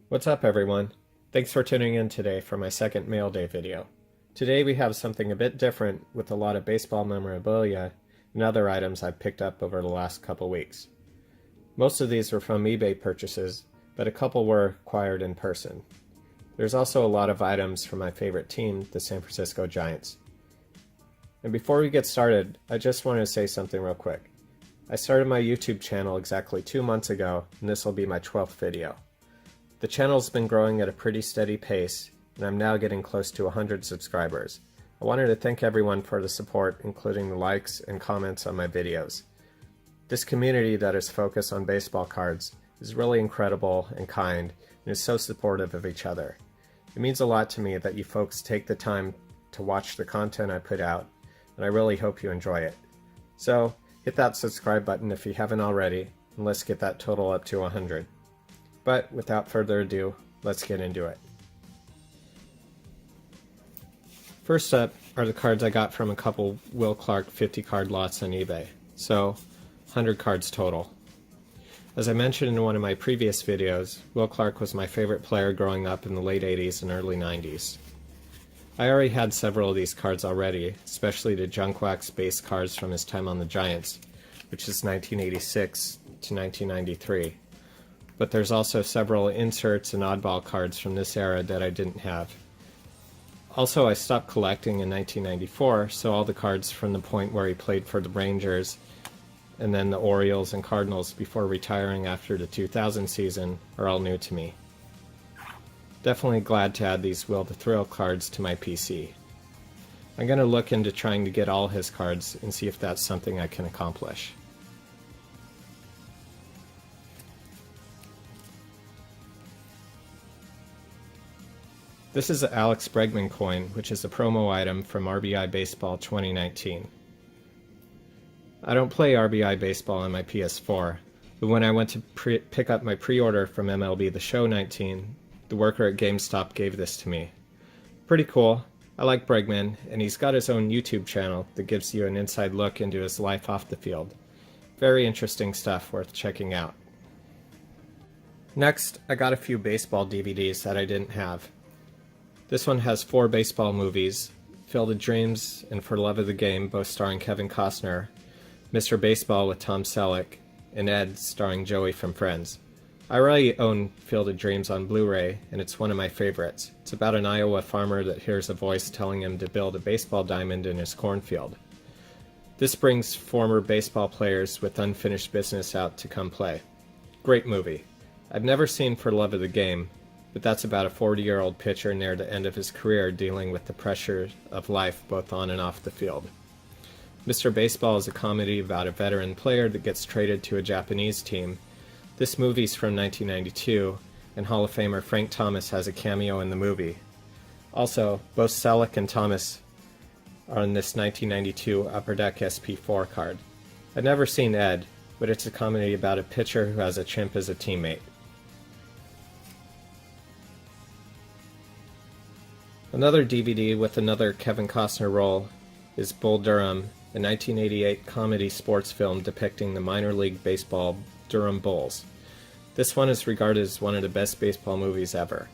What's up, everyone? Thanks for tuning in today for my second Mail Day video. Today we have something a bit different with a lot of baseball memorabilia and other items I've picked up over the last couple weeks. Most of these were from eBay purchases, but a couple were acquired in person. There's also a lot of items from my favorite team, the San Francisco Giants. And before we get started, I just wanted to say something real quick. I started my YouTube channel exactly 2 months ago, and this will be my 12th video. The channel's been growing at a pretty steady pace, and I'm now getting close to 100 subscribers. I wanted to thank everyone for the support, including the likes and comments on my videos. This community that is focused on baseball cards is really incredible and kind, and is so supportive of each other. It means a lot to me that you folks take the time to watch the content I put out, and I really hope you enjoy it. So, hit that subscribe button if you haven't already, and let's get that total up to 100. But without further ado, let's get into it. First up are the cards I got from a couple Will Clark 50 card lots on eBay, so 100 cards total. As I mentioned in one of my previous videos, Will Clark was my favorite player growing up in the late 80s and early 90s. I already had several of these cards already, especially the junk wax base cards from his time on the Giants, which is 1986 to 1993. But there's also several inserts and oddball cards from this era that I didn't have. Also, I stopped collecting in 1994, so all the cards from the point where he played for the Rangers and then the Orioles and Cardinals before retiring after the 2000 season are all new to me. Definitely glad to add these Will the Thrill cards to my PC. I'm going to look into trying to get all his cards and see if that's something I can accomplish. This is an Alex Bregman coin, which is a promo item from RBI Baseball 2019. I don't play RBI Baseball on my PS4, but when I went to pick up my pre-order from MLB The Show 19, the worker at GameStop gave this to me. Pretty cool. I like Bregman, and he's got his own YouTube channel that gives you an inside look into his life off the field. Very interesting stuff worth checking out. Next, I got a few baseball DVDs that I didn't have. This one has 4 baseball movies, Field of Dreams and For Love of the Game, both starring Kevin Costner, Mr. Baseball with Tom Selleck, and Ed starring Joey from Friends. I already own Field of Dreams on Blu-ray, and it's one of my favorites. It's about an Iowa farmer that hears a voice telling him to build a baseball diamond in his cornfield. This brings former baseball players with unfinished business out to come play. Great movie. I've never seen For Love of the Game, but that's about a 40-year-old pitcher near the end of his career dealing with the pressure of life both on and off the field. Mr. Baseball is a comedy about a veteran player that gets traded to a Japanese team. This movie's from 1992, and Hall of Famer Frank Thomas has a cameo in the movie. Also, both Selleck and Thomas are on this 1992 Upper Deck SP4 card. I've never seen Ed, but it's a comedy about a pitcher who has a chimp as a teammate. Another DVD with another Kevin Costner role is Bull Durham, a 1988 comedy sports film depicting the minor league baseball Durham Bulls. This one is regarded as one of the best baseball movies ever.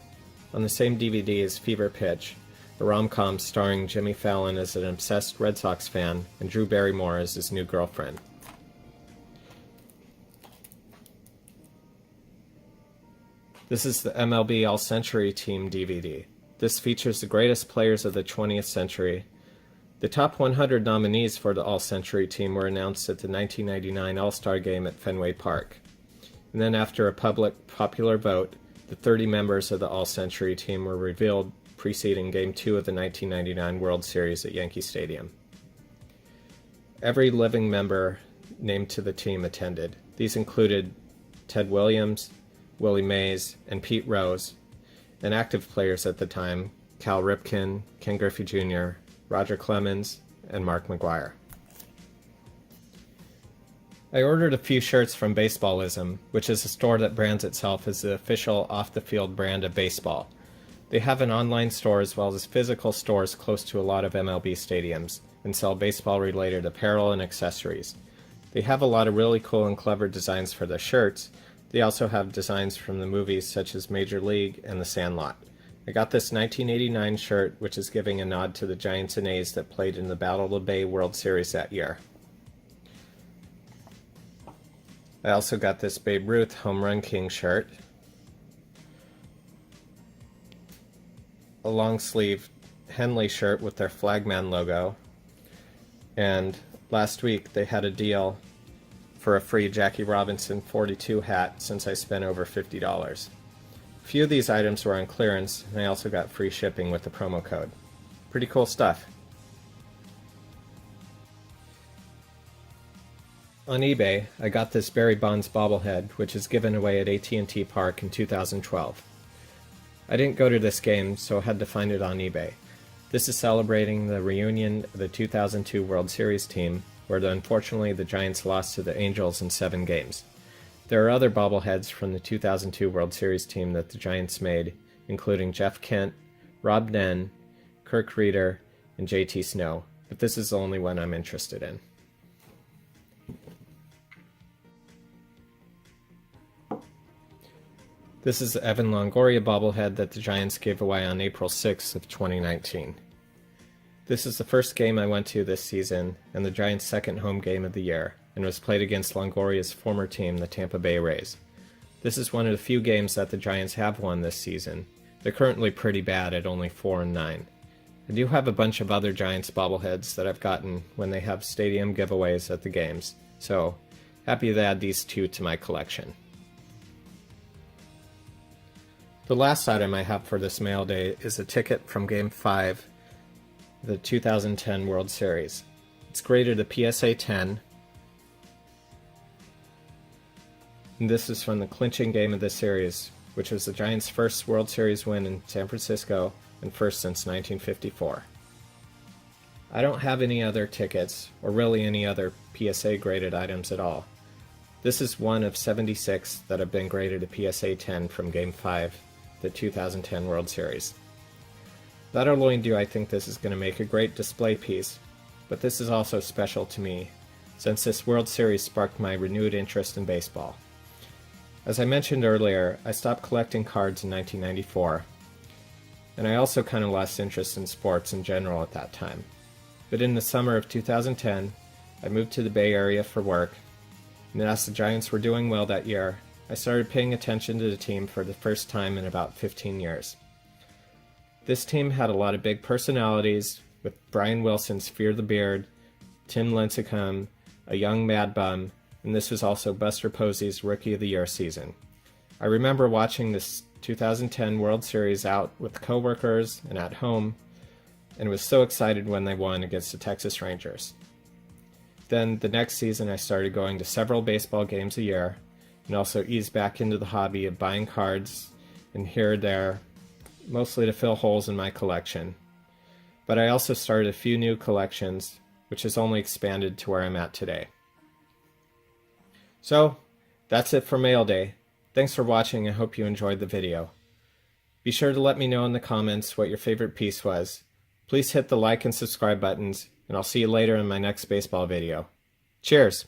On the same DVD is Fever Pitch, a rom-com starring Jimmy Fallon as an obsessed Red Sox fan and Drew Barrymore as his new girlfriend. This is the MLB All-Century Team DVD. This features the greatest players of the 20th century. The top 100 nominees for the All-Century team were announced at the 1999 All-Star Game at Fenway Park. And then after a popular vote, the 30 members of the All-Century team were revealed preceding Game 2 of the 1999 World Series at Yankee Stadium. Every living member named to the team attended. These included Ted Williams, Willie Mays, and Pete Rose, and active players at the time, Cal Ripken, Ken Griffey Jr., Roger Clemens, and Mark McGwire. I ordered a few shirts from Baseballism, which is a store that brands itself as the official off-the-field brand of baseball. They have an online store as well as physical stores close to a lot of MLB stadiums and sell baseball-related apparel and accessories. They have a lot of really cool and clever designs for their shirts. They also have designs from the movies such as Major League and The Sandlot. I got this 1989 shirt, which is giving a nod to the Giants and A's that played in the Battle of the Bay World Series that year. I also got this Babe Ruth Home Run King shirt, a long sleeve Henley shirt with their Flagman logo, and last week they had a deal for a free Jackie Robinson 42 hat since I spent over $50. A few of these items were on clearance, and I also got free shipping with the promo code. Pretty cool stuff. On eBay, I got this Barry Bonds bobblehead, which is given away at AT&T Park in 2012. I didn't go to this game, so I had to find it on eBay. This is celebrating the reunion of the 2002 World Series team, where unfortunately the Giants lost to the Angels in 7 games. There are other bobbleheads from the 2002 World Series team that the Giants made, including Jeff Kent, Rob Nen, Kirk Reeder, and JT Snow, but this is the only one I'm interested in. This is the Evan Longoria bobblehead that the Giants gave away on April 6th of 2019. This is the first game I went to this season and the Giants' second home game of the year, and was played against Longoria's former team, the Tampa Bay Rays. This is one of the few games that the Giants have won this season. They're currently pretty bad at only 4-9. I do have a bunch of other Giants bobbleheads that I've gotten when they have stadium giveaways at the games, so happy to add these two to my collection. The last item I have for this mail day is a ticket from Game 5 of the 2010 World Series. It's graded a PSA 10, and this is from the clinching game of the series, which was the Giants' first World Series win in San Francisco and first since 1954. I don't have any other tickets, or really any other PSA graded items at all. This is one of 76 that have been graded a PSA 10 from Game 5, the 2010 World Series. Not only do I think this is going to make a great display piece, but this is also special to me, since this World Series sparked my renewed interest in baseball. As I mentioned earlier, I stopped collecting cards in 1994, and I also kind of lost interest in sports in general at that time. But in the summer of 2010, I moved to the Bay Area for work, and as the Giants were doing well that year, I started paying attention to the team for the first time in about 15 years. This team had a lot of big personalities, with Brian Wilson's Fear the Beard, Tim Lincecum, a young mad bum, and this was also Buster Posey's Rookie of the Year season. I remember watching this 2010 World Series out with coworkers and at home, and was so excited when they won against the Texas Rangers. Then the next season I started going to several baseball games a year, and also eased back into the hobby of buying cards and here or there, mostly to fill holes in my collection. But I also started a few new collections, which has only expanded to where I'm at today. So, that's it for Mail Day. Thanks for watching and hope you enjoyed the video. Be sure to let me know in the comments what your favorite piece was. Please hit the like and subscribe buttons, and I'll see you later in my next baseball video. Cheers!